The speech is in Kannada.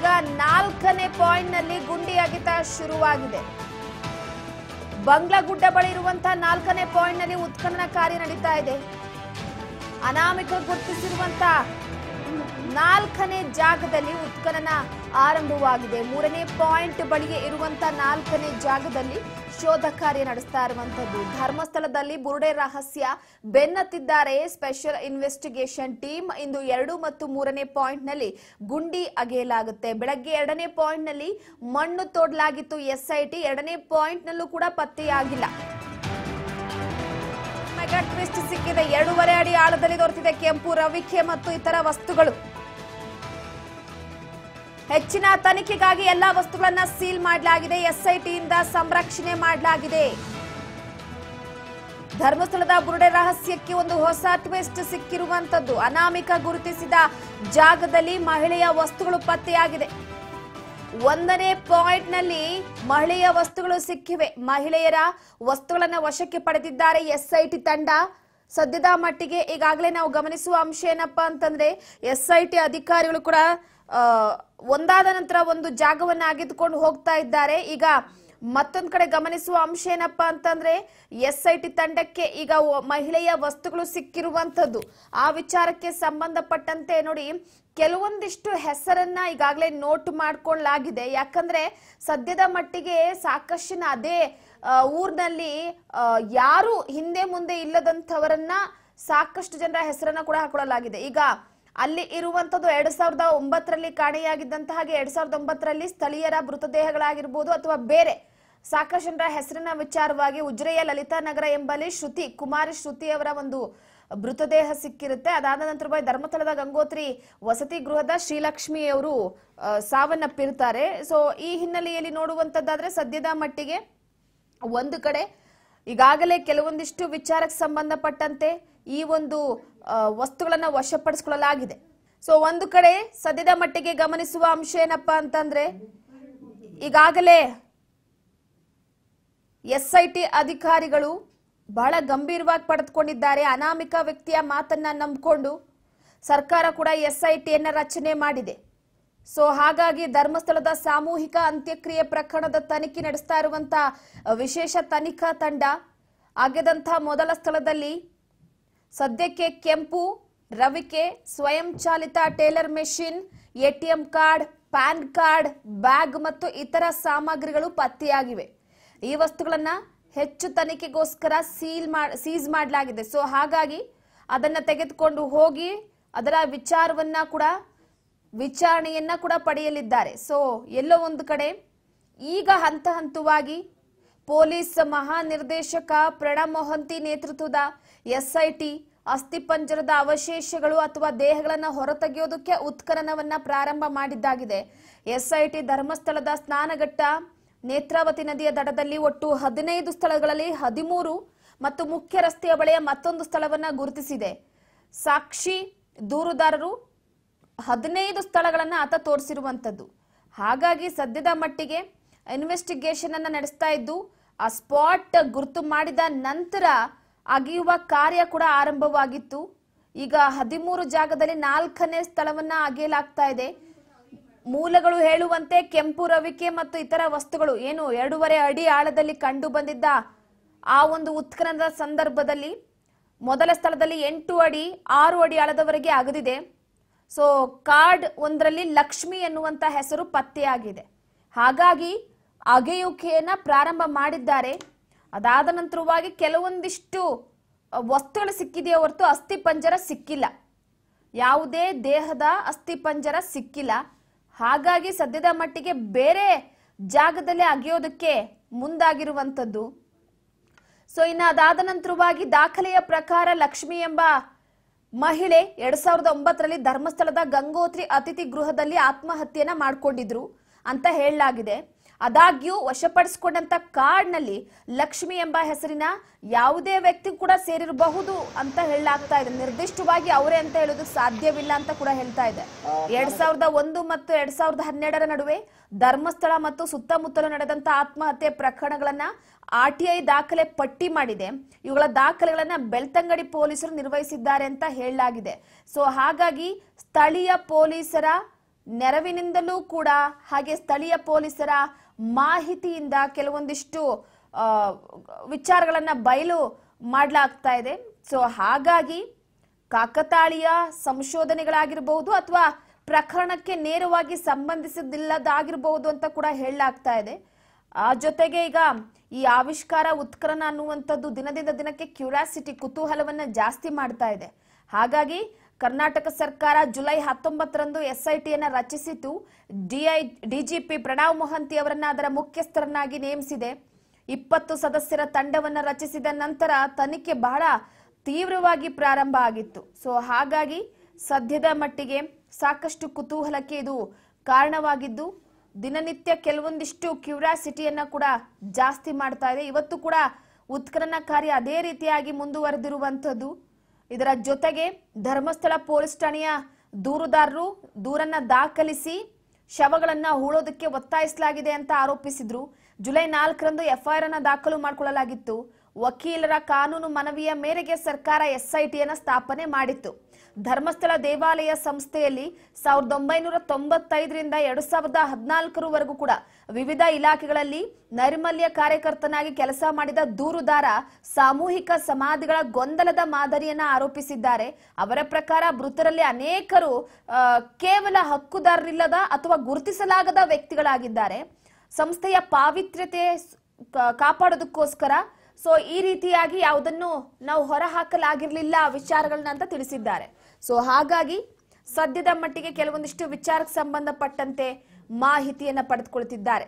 ಈಗ 4ನೇ ಪಾಯಿಂಟ್ನಲ್ಲಿ ಗುಂಡಿ ಅಗೆತ ಶುರುವಾಗಿದೆ. ಬಂಗ್ಲಾಗುಡ್ಡ ಬಳಿ ಇರುವಂತಹ 4ನೇ ಪಾಯಿಂಟ್ನಲ್ಲಿ ಉತ್ಖನನ ಕಾರ್ಯ ನಡೀತಾ ಇದೆ. ಅನಾಮಿಕ ಗುರುತಿಸಿರುವಂತಹ 4ನೇ ಜಾಗದಲ್ಲಿ ಉತ್ಖನನ ಆರಂಭವಾಗಿದೆ. 3ನೇ ಪಾಯಿಂಟ್ ಬಳಿಗೆ ಇರುವಂತಹ 4ನೇ ಜಾಗದಲ್ಲಿ ಶೋಧ ಕಾರ್ಯ ನಡೆಸ್ತಾ ಇರುವಂತದ್ದು. ಧರ್ಮಸ್ಥಳದಲ್ಲಿ ಬುರುಡೆ ರಹಸ್ಯ ಬೆನ್ನತ್ತಿದ್ದಾರೆ ಸ್ಪೆಷಲ್ ಇನ್ವೆಸ್ಟಿಗೇಷನ್ ಟೀಮ್. ಇಂದು 2 ಮತ್ತು 3ನೇ ಪಾಯಿಂಟ್ ನಲ್ಲಿ ಗುಂಡಿ ಅಗೆಯಲಾಗುತ್ತೆ. ಬೆಳಗ್ಗೆ 2ನೇ ಪಾಯಿಂಟ್ ನಲ್ಲಿ ಮಣ್ಣು ತೋಡಲಾಗಿತ್ತು ಎಸ್ಐಟಿ. 2ನೇ ಪಾಯಿಂಟ್ ನಲ್ಲೂ ಕೂಡ ಪತ್ತೆಯಾಗಿಲ್ಲ. ಮೆಗಾ ಟ್ವಿಸ್ಟ್ ಸಿಕ್ಕಿದೆ. 2.5 ಅಡಿ ಆಳದಲ್ಲಿ ದೊರೆತಿದೆ ಕೆಂಪು ರವಿಕೆ ಮತ್ತು ಇತರ ವಸ್ತುಗಳು. ಹೆಚ್ಚಿನ ತನಿಖೆಗಾಗಿ ಎಲ್ಲಾ ವಸ್ತುಗಳನ್ನ ಸೀಲ್ ಮಾಡಲಾಗಿದೆ. ಎಸ್ಐಟಿಯಿಂದ ಸಂರಕ್ಷಣೆ ಮಾಡಲಾಗಿದೆ. ಧರ್ಮಸ್ಥಳದ ಬುರುಡೆ ರಹಸ್ಯಕ್ಕೆ ಒಂದು ಹೊಸ ಟ್ವಿಸ್ಟ್ ಸಿಕ್ಕಿರುವಂತದ್ದು. ಅನಾಮಿಕ ಗುರುತಿಸಿದ ಜಾಗದಲ್ಲಿ ಮಹಿಳೆಯ ವಸ್ತುಗಳು ಪತ್ತೆಯಾಗಿದೆ. 1ನೇ ಪಾಯಿಂಟ್ ನಲ್ಲಿ ಮಹಿಳೆಯ ವಸ್ತುಗಳು ಸಿಕ್ಕಿವೆ. ಮಹಿಳೆಯರ ವಸ್ತುಗಳನ್ನ ವಶಕ್ಕೆ ಪಡೆದಿದ್ದಾರೆ ಎಸ್ಐಟಿ ತಂಡ. ಸದ್ಯದ ಮಟ್ಟಿಗೆ ಈಗಾಗಲೇ ನಾವು ಗಮನಿಸುವ ಅಂಶ ಏನಪ್ಪಾ ಅಂತಂದ್ರೆ ಎಸ್ಐಟಿ ಅಧಿಕಾರಿಗಳು ಕೂಡ ಒಂದಾದ ನಂತರ ಒಂದು ಜಾಗವನ್ನ ಅಗೆದುಕೊಂಡು ಹೋಗ್ತಾ ಇದ್ದಾರೆ. ಈಗ ಮತ್ತೊಂದು ಕಡೆ ಗಮನಿಸುವ ಅಂಶ ಏನಪ್ಪಾ ಅಂತಂದ್ರೆ ಎಸ್ಐಟಿ ತಂಡಕ್ಕೆ ಈಗ ಮಹಿಳೆಯ ವಸ್ತುಗಳು ಸಿಕ್ಕಿರುವಂತದ್ದು. ಆ ವಿಚಾರಕ್ಕೆ ಸಂಬಂಧಪಟ್ಟಂತೆ ನೋಡಿ ಕೆಲವೊಂದಿಷ್ಟು ಹೆಸರನ್ನ ಈಗಾಗಲೇ ನೋಟ್ ಮಾಡ್ಕೊಳ್ಳಲಾಗಿದೆ. ಯಾಕಂದ್ರೆ ಸದ್ಯದ ಮಟ್ಟಿಗೆ ಸಾಕಷ್ಟು ಅದೇ ಊರಿನಲ್ಲಿ ಯಾರು ಹಿಂದೆ ಮುಂದೆ ಇಲ್ಲದಂತವರನ್ನ ಸಾಕಷ್ಟು ಜನರ ಹೆಸರನ್ನ ಕೂಡ ಹಾಕೊಳ್ಳಲಾಗಿದೆ. ಈಗ ಅಲ್ಲಿ ಇರುವಂತದ್ದು 2009ರಲ್ಲಿ ಕಾಣೆಯಾಗಿದ್ದಂತಹ ಹಾಗೆ 2009ರಲ್ಲಿ ಸ್ಥಳೀಯರ ಮೃತದೇಹಗಳಾಗಿರ್ಬೋದು ಅಥವಾ ಬೇರೆ ಸಾಕಷ್ಟು ಜನರ ಹೆಸರಿನ ವಿಚಾರವಾಗಿ ಉಜಿರೆಯ ಲಲಿತಾ ನಗರ ಎಂಬಲ್ಲಿ ಕುಮಾರಿ ಶ್ರುತಿ ಅವರ ಒಂದು ಮೃತದೇಹ ಸಿಕ್ಕಿರುತ್ತೆ. ಅದಾದ ನಂತರ ಧರ್ಮಸ್ಥಳದ ಗಂಗೋತ್ರಿ ವಸತಿ ಗೃಹದ ಶ್ರೀಲಕ್ಷ್ಮಿ ಅವರು ಸಾವನ್ನಪ್ಪಿರ್ತಾರೆ. ಸೊ ಈ ಹಿನ್ನೆಲೆಯಲ್ಲಿ ನೋಡುವಂತದ್ದಾದ್ರೆ ಸದ್ಯದ ಮಟ್ಟಿಗೆ ಒಂದು ಕಡೆ ಈಗಾಗಲೇ ಕೆಲವೊಂದಿಷ್ಟು ವಿಚಾರಕ್ಕೆ ಸಂಬಂಧಪಟ್ಟಂತೆ ಈ ಒಂದು ವಸ್ತುಗಳನ್ನ ವಶಪಡಿಸಿಕೊಳ್ಳಲಾಗಿದೆ. ಸೊ ಒಂದು ಕಡೆ ಸದ್ಯದ ಮಟ್ಟಿಗೆ ಗಮನಿಸುವ ಅಂಶ ಏನಪ್ಪಾ ಅಂತಂದ್ರೆ ಈಗಾಗಲೇ ಎಸ್ಐಟಿ ಅಧಿಕಾರಿಗಳು ಬಹಳ ಗಂಭೀರವಾಗಿ ಪಡೆದುಕೊಂಡಿದ್ದಾರೆ. ಅನಾಮಿಕ ವ್ಯಕ್ತಿಯ ಮಾತನ್ನ ನಂಬಿಕೊಂಡು ಸರ್ಕಾರ ಕೂಡ ಎಸ್ಐಟಿಯನ್ನ ರಚನೆ ಮಾಡಿದೆ. ಸೊ ಹಾಗಾಗಿ ಧರ್ಮಸ್ಥಳದ ಸಾಮೂಹಿಕ ಅಂತ್ಯಕ್ರಿಯೆ ಪ್ರಕರಣದ ತನಿಖೆ ನಡೆಸ್ತಾ ಇರುವಂತಹ ವಿಶೇಷ ತನಿಖಾ ತಂಡ ಅಗೆದಂತಹ ಮೊದಲ ಸ್ಥಳದಲ್ಲಿ ಸದ್ಯಕ್ಕೆ ಕೆಂಪು ರವಿಕೆ, ಸ್ವಯಂ ಚಾಲಿತ tailor machine, ATM card, PAN card, bag ಮತ್ತು ಇತರ ಸಾಮಗ್ರಿಗಳು ಪತ್ತೆಯಾಗಿವೆ. ಈ ವಸ್ತುಗಳನ್ನ ಹೆಚ್ಚು ತನಿಖೆಗೋಸ್ಕರ ಸೀಸ್ ಮಾಡಲಾಗಿದೆ. ಸೊ ಹಾಗಾಗಿ ಅದನ್ನ ತೆಗೆದುಕೊಂಡು ಹೋಗಿ ಅದರ ವಿಚಾರಣೆಯನ್ನ ಕೂಡ ಪಡೆಯಲಿದ್ದಾರೆ. ಸೊ ಎಲ್ಲೋ ಒಂದು ಕಡೆ ಈಗ ಹಂತ ಹಂತವಾಗಿ ಪೊಲೀಸ್ ಮಹಾನಿರ್ದೇಶಕ ಪ್ರಣಬ್ ಮೊಹಂತಿ ನೇತೃತ್ವದ ಎಸ್ಐಟಿ ಅಸ್ಥಿಪಂಜರದ ಅವಶೇಷಗಳು ಅಥವಾ ದೇಹಗಳನ್ನು ಹೊರತೆಗೆಯೋದಕ್ಕೆ ಉತ್ಖನನವನ್ನ ಪ್ರಾರಂಭ ಮಾಡಿದ್ದಾಗಿದೆ. ಎಸ್ಐಟಿ ಧರ್ಮಸ್ಥಳದ ಸ್ನಾನಘಟ್ಟ, ನೇತ್ರಾವತಿ ನದಿಯ ದಡದಲ್ಲಿ ಒಟ್ಟು 15 ಸ್ಥಳಗಳಲ್ಲಿ 13 ಮತ್ತು ಮುಖ್ಯ ರಸ್ತೆಯ ಬಳಿಯ ಮತ್ತೊಂದು ಸ್ಥಳವನ್ನ ಗುರುತಿಸಿದೆ. ಸಾಕ್ಷಿ ದೂರುದಾರರು 15 ಸ್ಥಳಗಳನ್ನ ಆತ ತೋರಿಸಿರುವಂತದ್ದು. ಹಾಗಾಗಿ ಸದ್ಯದ ಮಟ್ಟಿಗೆ ಇನ್ವೆಸ್ಟಿಗೇಷನ್ ಅನ್ನ ನಡೆಸ್ತಾ ಇದ್ದು ಆ ಸ್ಪಾಟ್ ಗುರುತು ಮಾಡಿದ ನಂತರ ಅಗೆಯುವ ಕಾರ್ಯ ಕೂಡ ಆರಂಭವಾಗಿತ್ತು. ಈಗ 13 ಜಾಗದಲ್ಲಿ 4ನೇ ಸ್ಥಳವನ್ನ ಅಗೆಯಲಾಗ್ತಾ ಇದೆ. ಮೂಲಗಳು ಹೇಳುವಂತೆ ಕೆಂಪು ರವಿಕೆ ಮತ್ತು ಇತರ ವಸ್ತುಗಳು ಏನು 2.5 ಅಡಿ ಆಳದಲ್ಲಿ ಕಂಡು ಬಂದಿದ್ದ ಆ ಒಂದು ಉತ್ಖನನದ ಸಂದರ್ಭದಲ್ಲಿ ಮೊದಲ ಸ್ಥಳದಲ್ಲಿ 8 ಅಡಿ 6 ಅಡಿ ಆಳದವರೆಗೆ ಅಗೆದಿದೆ. ಸೊ ಕಾರ್ಡ್ ಒಂದರಲ್ಲಿ ಲಕ್ಷ್ಮಿ ಎನ್ನುವಂತ ಹೆಸರು ಪತ್ತೆಯಾಗಿದೆ. ಹಾಗಾಗಿ ಅಗೆಯುವಿಕೆಯನ್ನ ಪ್ರಾರಂಭ ಮಾಡಿದ್ದಾರೆ. ಅದಾದ ನಂತರವಾಗಿ ಕೆಲವೊಂದಿಷ್ಟು ವಸ್ತುಗಳು ಸಿಕ್ಕಿದೆಯೇ ಹೊರತು ಅಸ್ಥಿ ಪಂಜರ ಸಿಕ್ಕಿಲ್ಲ. ಯಾವುದೇ ದೇಹದ ಅಸ್ಥಿ ಪಂಜರ ಸಿಕ್ಕಿಲ್ಲ. ಹಾಗಾಗಿ ಸದ್ಯದ ಮಟ್ಟಿಗೆ ಬೇರೆ ಜಾಗದಲ್ಲಿ ಅಗೆಯೋದಕ್ಕೆ ಮುಂದಾಗಿರುವಂತದ್ದು. ಸೊ ಇನ್ನು ಅದಾದ ನಂತರವಾಗಿ ದಾಖಲೆಯ ಪ್ರಕಾರ ಲಕ್ಷ್ಮಿ ಎಂಬ ಮಹಿಳೆ 2009ರಲ್ಲಿ ಧರ್ಮಸ್ಥಳದ ಗಂಗೋತ್ರಿ ಅತಿಥಿ ಗೃಹದಲ್ಲಿ ಆತ್ಮಹತ್ಯೆಯನ್ನ ಮಾಡಿಕೊಂಡಿದ್ರು ಅಂತ ಹೇಳಲಾಗಿದೆ. ಆದಾಗ್ಯೂ ವಶಪಡಿಸಿಕೊಂಡಂತ ಕಾರ್ಡ್ನಲ್ಲಿ ಲಕ್ಷ್ಮಿ ಎಂಬ ಹೆಸರಿನ ಯಾವುದೇ ವ್ಯಕ್ತಿ ಕೂಡ ಸೇರಿರಬಹುದು ಅಂತ ಹೇಳಲಾಗ್ತಾ ಇದೆ. ನಿರ್ದಿಷ್ಟವಾಗಿ ಅವರೇ ಅಂತ ಹೇಳೋದಕ್ಕೆ ಸಾಧ್ಯವಿಲ್ಲ ಅಂತ ಕೂಡ ಹೇಳ್ತಾ ಇದೆ. 2001 ಮತ್ತು 2012ರ ನಡುವೆ ಧರ್ಮಸ್ಥಳ ಮತ್ತು ಸುತ್ತಮುತ್ತಲು ನಡೆದಂತ ಆತ್ಮಹತ್ಯೆ ಪ್ರಕರಣಗಳನ್ನ ಆರ್ಟಿಐ ದಾಖಲೆ ಪಟ್ಟಿ ಮಾಡಿದೆ. ಇವುಗಳ ದಾಖಲೆಗಳನ್ನ ಬೆಳ್ತಂಗಡಿ ಪೊಲೀಸರು ನಿರ್ವಹಿಸಿದ್ದಾರೆ ಅಂತ ಹೇಳಲಾಗಿದೆ. ಸೊ ಹಾಗಾಗಿ ಸ್ಥಳೀಯ ಪೊಲೀಸರ ನೆರವಿನಿಂದಲೂ ಕೂಡ ಹಾಗೆ ಸ್ಥಳೀಯ ಪೊಲೀಸರ ಮಾಹಿತಿಯಿಂದ ಕೆಲವೊಂದಿಷ್ಟು ವಿಚಾರಗಳನ್ನ ಬಯಲು ಮಾಡಲಾಗ್ತಾ ಇದೆ. ಸೊ ಹಾಗಾಗಿ ಕಾಕತಾಳೀಯ ಸಂಶೋಧನೆಗಳಾಗಿರಬಹುದು ಅಥವಾ ಪ್ರಕರಣಕ್ಕೆ ನೇರವಾಗಿ ಸಂಬಂಧಿಸಿದಿಲ್ಲದಾಗಿರಬಹುದು ಅಂತ ಕೂಡ ಹೇಳಲಾಗ್ತಾ ಇದೆ. ಆ ಜೊತೆಗೆ ಈಗ ಈ ಆವಿಷ್ಕಾರ ಉತ್ಖನನ ಅನ್ನುವಂಥದ್ದು ದಿನದಿಂದ ದಿನಕ್ಕೆ ಕ್ಯೂರಿಯಾಸಿಟಿ ಕುತೂಹಲವನ್ನ ಜಾಸ್ತಿ ಮಾಡ್ತಾ ಇದೆ. ಹಾಗಾಗಿ ಕರ್ನಾಟಕ ಸರ್ಕಾರ ಜುಲೈ 19ರಂದು SITಯನ್ನ ರಚಿಸಿತು. ಡಿಜಿಪಿ ಪ್ರಣವ್ ಮೊಹಂತಿ ಅವರನ್ನ ಅದರ ಮುಖ್ಯಸ್ಥರನ್ನಾಗಿ ನೇಮಿಸಿದೆ. 20 ಸದಸ್ಯರ ತಂಡವನ್ನ ರಚಿಸಿದ ನಂತರ ತನಿಖೆ ಬಹಳ ತೀವ್ರವಾಗಿ ಪ್ರಾರಂಭ ಆಗಿತ್ತು. ಸೊ ಹಾಗಾಗಿ ಸದ್ಯದ ಮಟ್ಟಿಗೆ ಸಾಕಷ್ಟು ಕುತೂಹಲಕ್ಕೆ ಇದು ಕಾರಣವಾಗಿದ್ದು ದಿನನಿತ್ಯ ಕೆಲವೊಂದಿಷ್ಟು ಕ್ಯೂರಿಯಾಸಿಟಿಯನ್ನ ಕೂಡ ಜಾಸ್ತಿ ಮಾಡ್ತಾ ಇದೆ. ಇವತ್ತು ಕೂಡ ಉತ್ಖನನ ಕಾರ್ಯ ಅದೇ ರೀತಿಯಾಗಿ ಮುಂದುವರೆದಿರುವಂತದ್ದು. ಇದರ ಜೊತೆಗೆ ಧರ್ಮಸ್ಥಳ ಪೊಲೀಸ್ ಠಾಣೆಯ ದೂರುದಾರರು ದೂರನ್ನ ದಾಖಲಿಸಿ ಶವಗಳನ್ನ ಹೂಳೋದಕ್ಕೆ ಒತ್ತಾಯಿಸಲಾಗಿದೆ ಅಂತ ಆರೋಪಿಸಿದ್ರು. ಜುಲೈ 4ರಂದು FIR ಅನ್ನ ದಾಖಲು ಮಾಡಿಕೊಳ್ಳಲಾಗಿತ್ತು. ವಕೀಲರ ಕಾನೂನು ಮನವಿಯ ಮೇರೆಗೆ ಸರ್ಕಾರ SITಯನ್ನ ಸ್ಥಾಪನೆ ಮಾಡಿತ್ತು. ಧರ್ಮಸ್ಥಳ ದೇವಾಲಯ ಸಂಸ್ಥೆಯಲ್ಲಿ 1995ರಿಂದ 2014ರವರೆಗೂ ಕೂಡ ವಿವಿಧ ಇಲಾಖೆಗಳಲ್ಲಿ ನೈರ್ಮಲ್ಯ ಕಾರ್ಯಕರ್ತನಾಗಿ ಕೆಲಸ ಮಾಡಿದ ದೂರುದಾರ ಸಾಮೂಹಿಕ ಸಮಾಧಿಗಳ ಗೊಂದಲದ ಮಾದರಿಯನ್ನ ಆರೋಪಿಸಿದ್ದಾರೆ. ಅವರ ಪ್ರಕಾರ ಮೃತರಲ್ಲಿ ಅನೇಕರು ಕೇವಲ ಹಕ್ಕುದಾರರಿಲ್ಲದ ಅಥವಾ ಗುರುತಿಸಲಾಗದ ವ್ಯಕ್ತಿಗಳಾಗಿದ್ದಾರೆ. ಸಂಸ್ಥೆಯ ಪಾವಿತ್ರ್ಯತೆ ಕಾಪಾಡೋದಕ್ಕೋಸ್ಕರ ಸೊ ಈ ರೀತಿಯಾಗಿ ಯಾವುದನ್ನು ನಾವು ಹೊರಹಾಕಲಾಗಿರ್ಲಿಲ್ಲ ವಿಚಾರಗಳನ್ನ ಅಂತ ತಿಳಿಸಿದ್ದಾರೆ. ಸೊ ಹಾಗಾಗಿ ಸದ್ಯದ ಮಟ್ಟಿಗೆ ಕೆಲವೊಂದಿಷ್ಟು ವಿಚಾರಕ್ಕೆ ಸಂಬಂಧಪಟ್ಟಂತೆ ಮಾಹಿತಿಯನ್ನ ಪಡೆದುಕೊಳ್ತಿದ್ದಾರೆ.